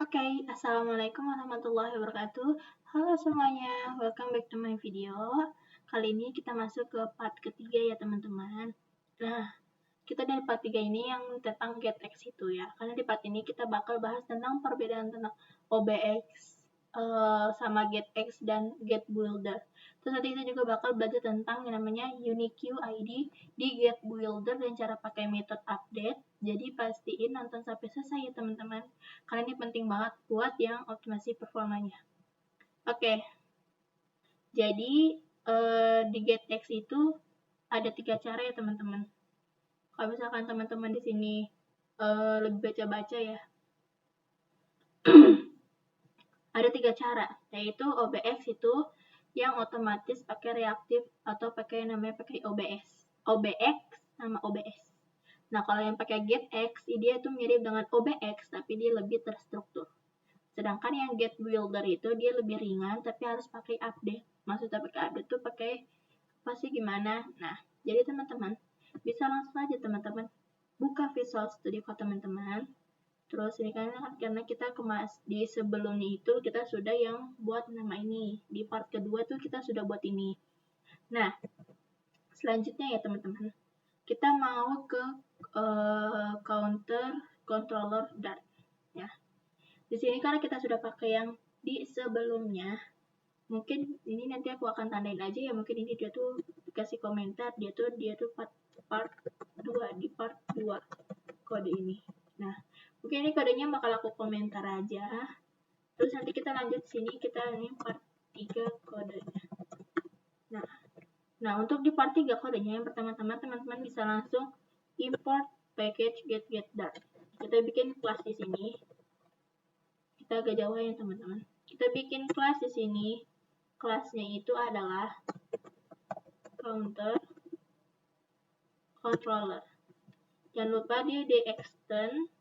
Oke, Assalamualaikum warahmatullahi wabarakatuh. Halo semuanya, welcome back to my video. Kali ini kita masuk ke part ketiga ya teman-teman. Nah, kita dari part 3 ini yang tentang GetX itu ya. Karena di part ini kita bakal bahas tentang perbedaan tentang OBX sama GetX dan GetBuilder. Terus nanti kita juga bakal belajar tentang yang namanya UniQ ID di GetBuilder dan cara pakai method update. Jadi pastiin nonton sampai selesai ya teman-teman. Karena ini penting banget buat yang optimasi performanya. Oke. Jadi di GetX itu ada 3 cara ya teman-teman. Kalau misalkan teman-teman di sini lebih baca-baca ya. Ada 3 cara, yaitu OBX itu yang otomatis pakai reaktif atau pakai namanya pakai OBX sama OBS. Nah, kalau yang pakai GetX, dia itu mirip dengan OBX tapi dia lebih terstruktur. Sedangkan yang GetBuilder itu dia lebih ringan tapi harus pakai update. Maksudnya pakai update tuh pakai apa sih gimana? Nah, jadi teman-teman bisa langsung aja teman-teman buka Visual Studio Code teman-teman. Terus ini kan karena kita di sebelumnya itu kita sudah yang buat nama ini. Di part kedua tuh kita sudah buat ini. Nah, selanjutnya ya teman-teman. Kita mau ke counter controller Dart ya. Di sini karena kita sudah pakai yang di sebelumnya, mungkin ini nanti aku akan tandain aja ya, mungkin ini dia tuh kasih komentar, dia tuh part 2 di part 2 kode ini. Nah, mungkin ini kodenya bakal aku komentar aja. Terus nanti kita lanjut sini, kita ini part 3 kodenya. Nah, untuk di part 3 kodenya, yang pertama-tama teman-teman bisa langsung import package get.dart. Kita bikin kelas di sini. Kita agak jauh ya teman-teman. Kita bikin kelas di sini. Kelasnya itu adalah counter controller. Jangan lupa dia di-extend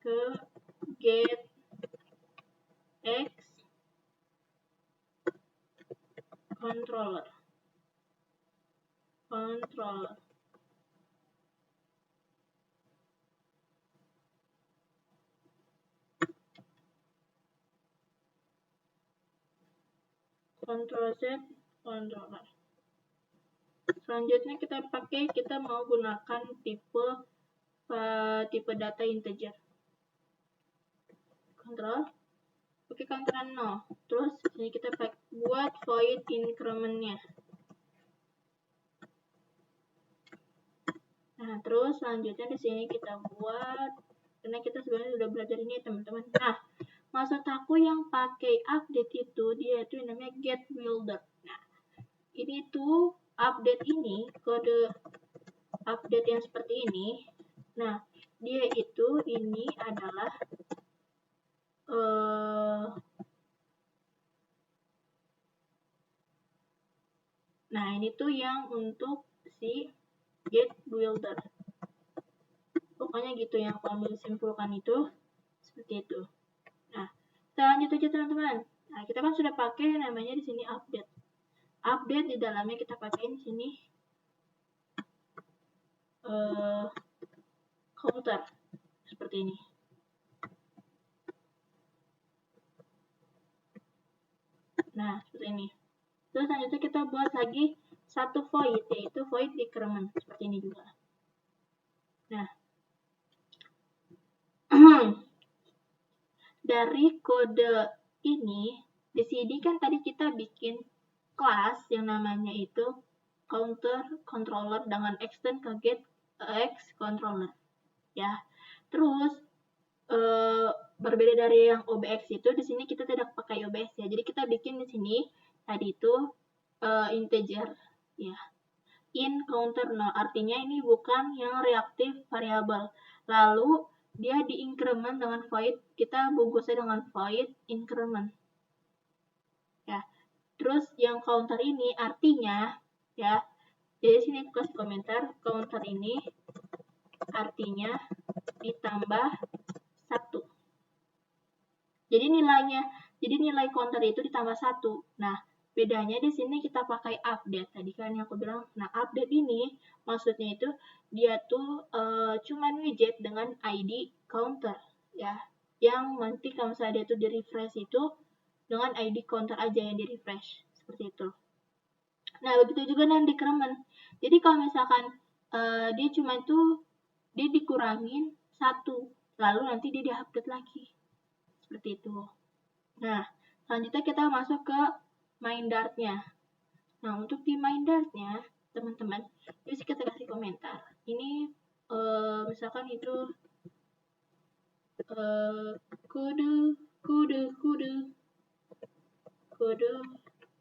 ke GetX controller. Control Z controller. Selanjutnya kita mau gunakan tipe data integer. Control pakai counteran 0. Terus ini kita buat void increment-nya. Nah, terus selanjutnya di sini kita buat, karena kita sebenarnya sudah belajar ini teman-teman. Nah, maksud aku yang pakai update itu dia itu namanya GetBuilder. Nah, ini tuh update ini, kode update yang seperti ini. Nah, dia itu ini adalah nah, ini tuh yang untuk si GetBuilder. Pokoknya gitu yang aku ambil simpulkan itu seperti itu. Nah, kita lanjut aja teman-teman. Nah, kita kan sudah pakai namanya di sini update. Update di dalamnya kita pakai di sini counter seperti ini. Nah, seperti ini. Terus selanjutnya kita buat lagi satu void, yaitu void decrement seperti ini juga. Nah, dari kode ini, di sini kan tadi kita bikin kelas yang namanya itu counter controller dengan extend ke GetX controller. Ya. Terus berbeda dari yang OBX itu, di sini kita tidak pakai OBX ya. Jadi kita bikin di sini tadi itu integer ya. In counter 0 artinya ini bukan yang reaktif variabel. Lalu dia di-increment dengan void, kita bungkusnya dengan void increment. Ya. Terus yang counter ini artinya ya. Jadi sini aku kasih komentar, counter ini artinya ditambah 1. Jadi nilai counter itu ditambah 1. Nah, Bedanya di sini kita pakai update tadi kan yang aku bilang. Nah, update ini maksudnya itu dia tuh cuman widget dengan ID counter ya. Yang nanti kalau misalnya dia tuh di refresh itu dengan ID counter aja yang di refresh seperti itu. Nah, begitu juga dengan decrement. Jadi kalau misalkan dia cuma tuh dia dikurangin 1, lalu nanti dia di-update lagi. Seperti itu. Nah, selanjutnya kita masuk ke main dart-nya. Nah, untuk di main dart-nya, teman-teman, bisa kita kasih komentar. Ini misalkan itu kode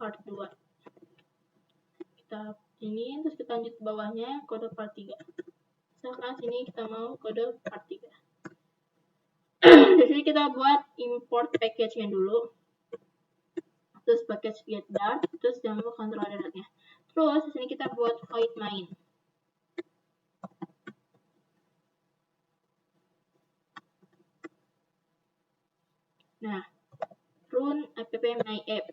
part 2. Kita ini, terus kita lanjut ke bawahnya, kode part 3. Misalkan sini kita mau kode part 3. Di sini kita buat import package-nya dulu. Terus package get dart, terus jangan lupa controller dart-nya. Terus di sini kita buat void main. Nah, run app my app.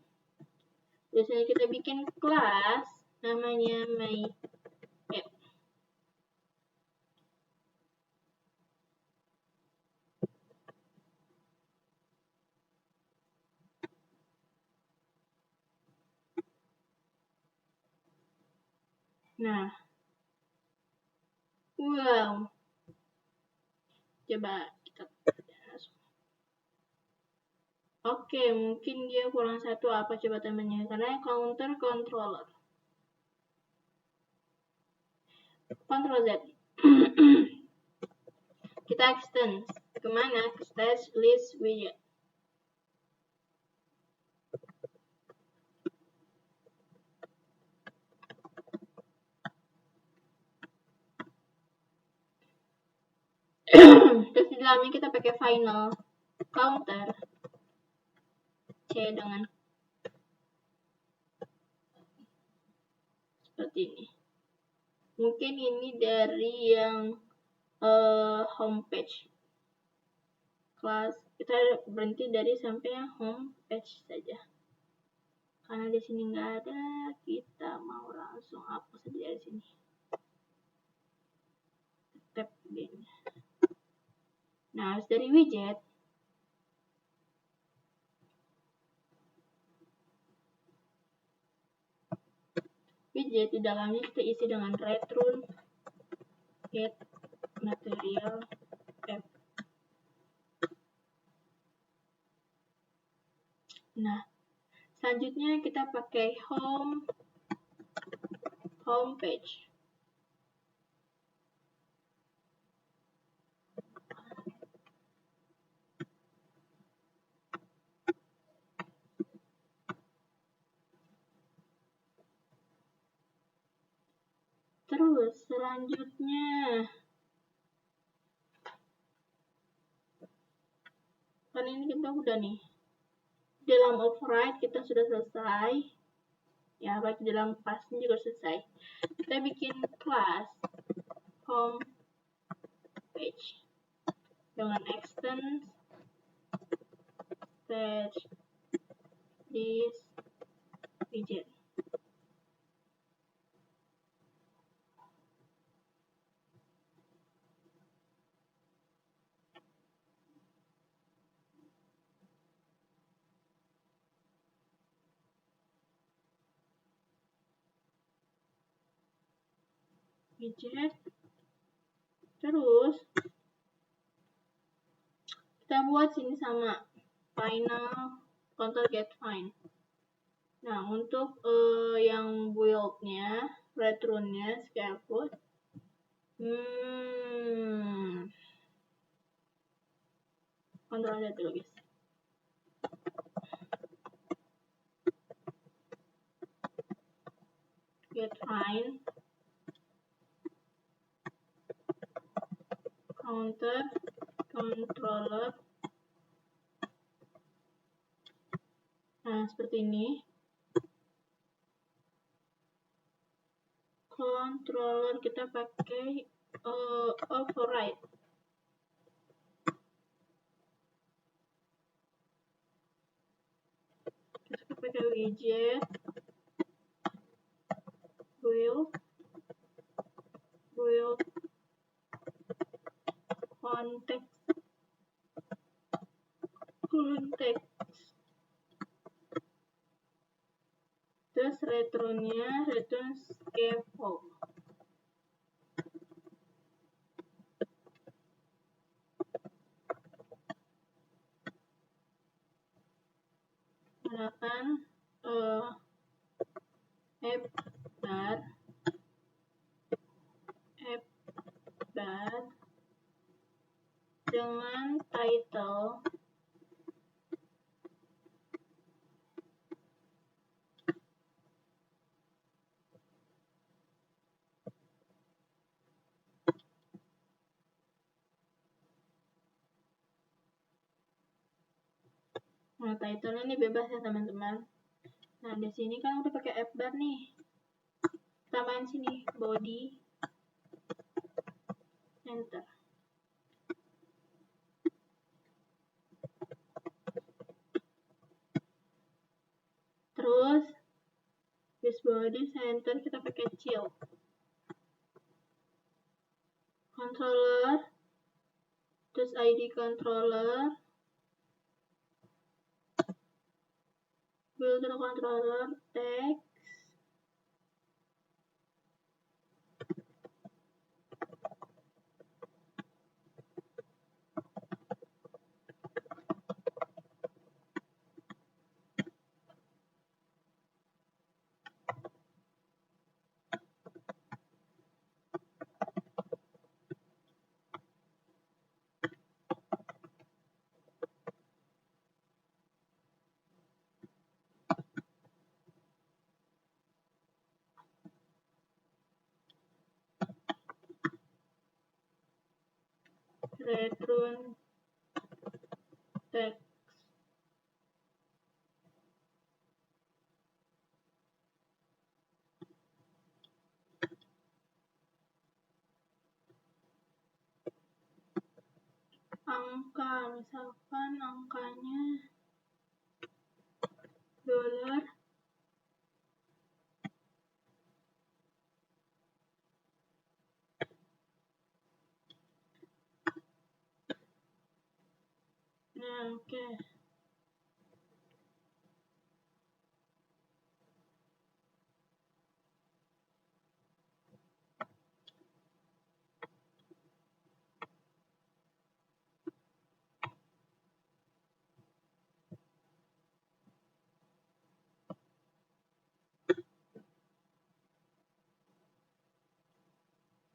Di sini kita bikin kelas namanya my app. Nah, wow. Coba kita Oke, mungkin dia kurang satu apa coba temannya karena counter controller. Ctrl Z. Kita extend kemana? Ke stage list widget. Terus di dalamnya kita pakai final counter C dengan seperti ini. Mungkin ini dari yang homepage kelas, kita berhenti dari sampai yang homepage saja karena di sini nggak ada, kita mau langsung hapus saja dari sini. Tab begini. Nah, harus dari widget di dalamnya kita isi dengan return get material app. Nah, selanjutnya kita pakai homepage. Terus selanjutnya kan ini kita udah nih dalam override kita sudah selesai ya, baik dalam class-nya juga selesai. Kita bikin class homepage dengan extend stage list widget. Terus kita buat sini sama final counter get find. Nah, untuk yang build-nya, return-nya, scaffold, kontrol Z dulu guys. Get find counter controller. Nah, seperti ini. Controller kita pakai override. Kita pakai widget context. Terus return-nya return scaffold. Gunakan app bar dengan title Nah, title ini bebas ya teman-teman. Nah, di sini kan udah pakai app bar nih. Tambahin sini body, enter. Terus this body center kita pakai child. Controller, terus ID controller, builder controller, text, return text. Angka, misalkan angkanya $. Nah, oke.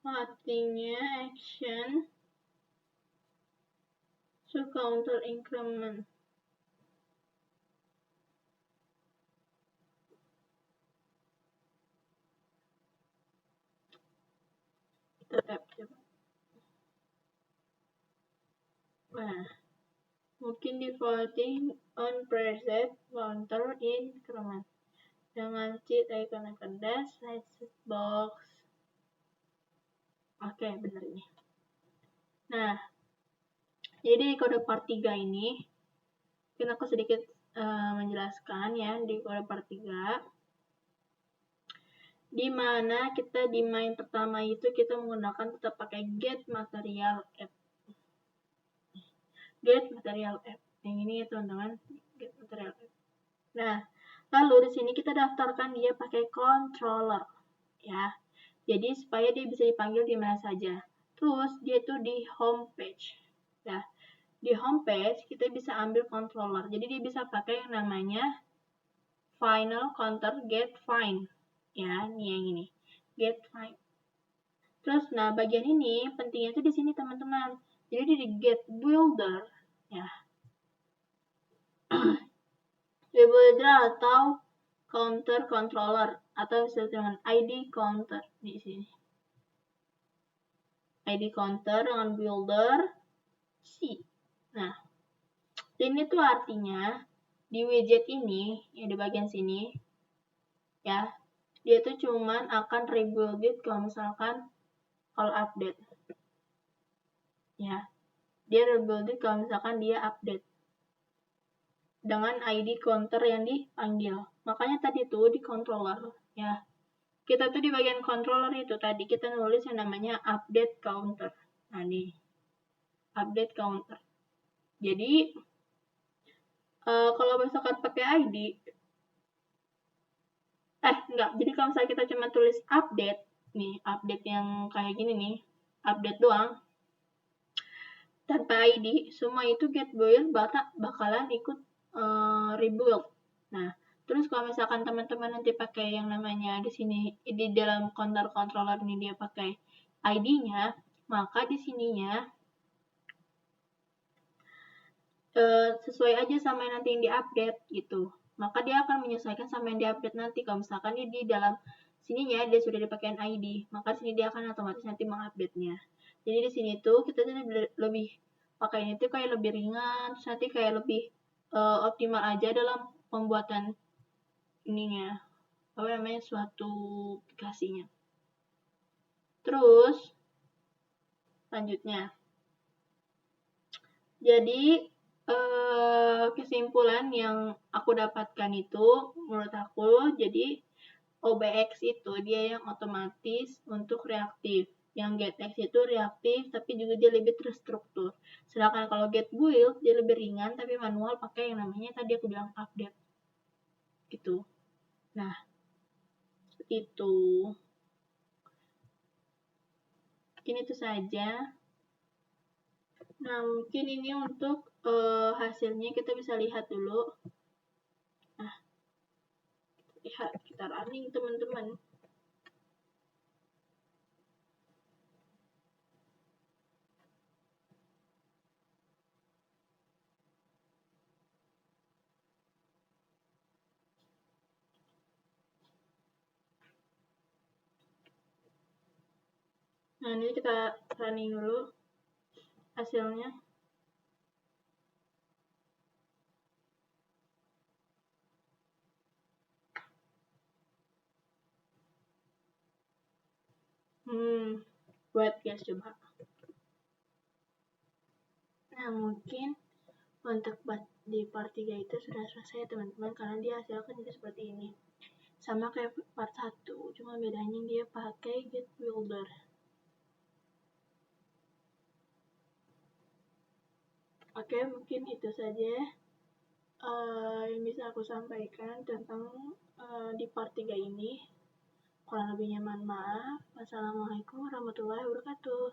Artinya action to counter increment. Kita tap coba. Nah, mungkin defaulting on preset counter increment. Dengan cheat icon dash, slide box. Oke, benar ini. Nah, jadi di kode part 3 ini, mungkin aku sedikit menjelaskan ya di kode part 3. Di mana kita di main pertama itu kita menggunakan tetap pakai get material app. Get material app. Yang ini ya teman-teman, get material app. Nah, lalu di sini kita daftarkan dia pakai controller ya. Jadi supaya dia bisa dipanggil di mana saja. Terus dia tuh di home page. Ya. Di home page kita bisa ambil controller. Jadi dia bisa pakai yang namanya final counter get find. Ya, ini yang ini. Get find. Terus nah bagian ini pentingnya itu di sini teman-teman. Jadi di get builder ya. Get builder atau counter controller atau disebut dengan ID counter di sini. ID counter dengan builder C. Nah, ini tuh artinya di widget ini ya di bagian sini ya, dia tuh cuman akan rebuild kalau misalkan kalau update. Ya. Dia rebuild kalau misalkan dia update dengan ID counter yang dipanggil. Makanya tadi tuh di controller ya. Kita tuh di bagian controller itu tadi kita nulis yang namanya update counter. Nah, nih. update counter. Jadi kalau misalkan pakai ID, enggak. Jadi kalau misalnya kita cuma tulis update, nih update yang kayak gini nih, update doang, tanpa ID, semua itu get build bakalan ikut rebuild. Nah, terus kalau misalkan teman-teman nanti pakai yang namanya di sini di dalam counter controller ini dia pakai ID-nya, maka di sininya sesuai aja sama yang nanti yang diupdate gitu. Maka dia akan menyesuaikan sama yang diupdate nanti. Kalau misalkan di dalam sininya dia sudah dipakai ID, maka sini dia akan otomatis nanti mengupdate-nya. Jadi di sini tuh kita lebih pakai ini tuh kayak lebih ringan, terus nanti kayak lebih optimal aja dalam pembuatan ininya, apa namanya, suatu aplikasinya. Terus selanjutnya, jadi kesimpulan yang aku dapatkan itu menurut aku, jadi OBX itu dia yang otomatis untuk reaktif, yang GetX itu reaktif tapi juga dia lebih terstruktur. Sedangkan kalau GetBuild dia lebih ringan tapi manual pakai yang namanya tadi aku bilang update gitu. Nah, itu mungkin itu saja. Nah, mungkin ini untuk hasilnya kita bisa lihat dulu. Nah, lihat, kita running teman-teman. Nah, ini kita running dulu hasilnya. Buat guys coba. Nah, mungkin untuk di part 3 itu sudah selesai teman-teman, karena dia hasilkan jadi seperti ini. Sama kayak part 1, cuma bedanya dia pakai Get Builder. Oke, mungkin itu saja yang bisa aku sampaikan tentang di part 3 ini. Kurang lebihnya mohon maaf. Wassalamualaikum warahmatullahi wabarakatuh.